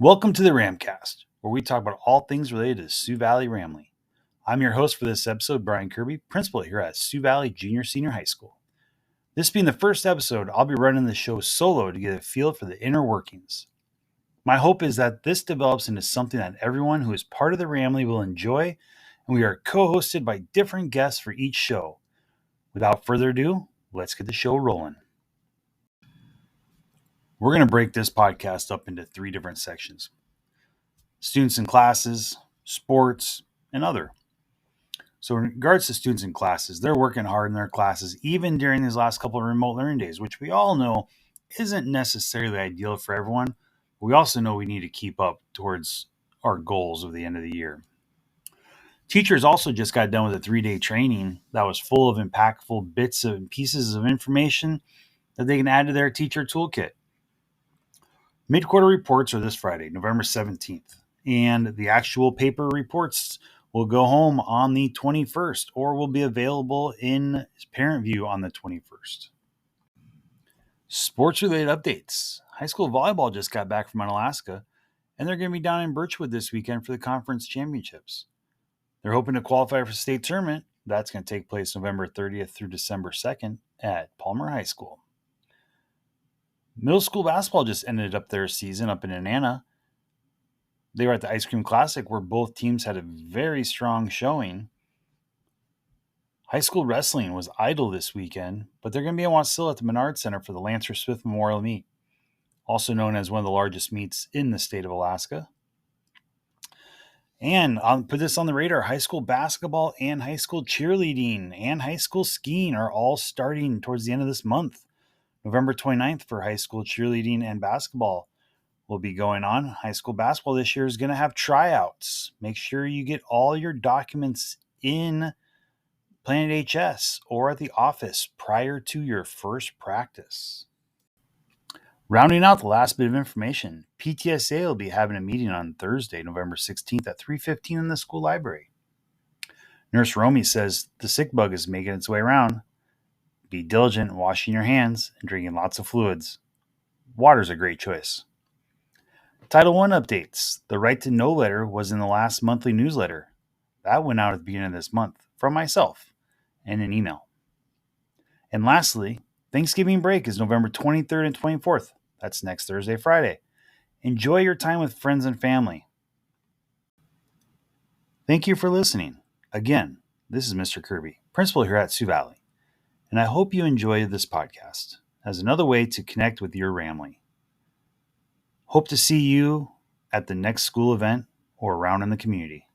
Welcome to the Ramcast, where we talk about all things related to Su Valley Ramily. I'm your host for this episode, Brian Kirby, principal here at Su Valley Junior Senior High School. This being the first episode, I'll be running the show solo to get a feel for the inner workings. My hope is that this develops into something that everyone who is part of the Ramily will enjoy, and we are co-hosted by different guests for each show. Without further ado, let's get the show rolling. We're going to break this podcast up into 3 different sections: students and classes, sports, and other. So in regards to students and classes, they're working hard in their classes even during these last couple of remote learning days, which we all know isn't necessarily ideal for everyone. We also know we need to keep up towards our goals of the end of the year. Teachers also just got done with a 3-day training that was full of impactful bits and pieces of information that they can add to their teacher toolkit. Mid-quarter reports are this Friday, November 17th, and the actual paper reports will go home on the 21st or will be available in parent view on the 21st. Sports-related updates. High school volleyball just got back from Alaska, and they're going to be down in Birchwood this weekend for the conference championships. They're hoping to qualify for state tournament. That's going to take place November 30th through December 2nd at Palmer High School. Middle school basketball just ended up their season up in Anana. They were at the Ice Cream Classic where both teams had a very strong showing. High school wrestling was idle this weekend, but they're going to be in Wasilla at the Menard Center for the Lancer Swift Memorial Meet, also known as one of the largest meets in the state of Alaska. And I'll put this on the radar: high school basketball and high school cheerleading and high school skiing are all starting towards the end of this month. November 29th for high school cheerleading and basketball will be going on. High school basketball this year is going to have tryouts. Make sure you get all your documents in Planet HS or at the office prior to your first practice. Rounding out the last bit of information, PTSA will be having a meeting on Thursday, November 16th at 3:15 in the school library. Nurse Romy says the sick bug is making its way around. Be diligent in washing your hands and drinking lots of fluids. Water's a great choice. Title I updates. The Right to Know letter was in the last monthly newsletter. That went out at the beginning of this month from myself in an email. And lastly, Thanksgiving break is November 23rd and 24th. That's next Thursday, Friday. Enjoy your time with friends and family. Thank you for listening. Again, this is Mr. Kirby, principal here at Su Valley. And I hope you enjoy this podcast as another way to connect with your Ramily. Hope to see you at the next school event or around in the community.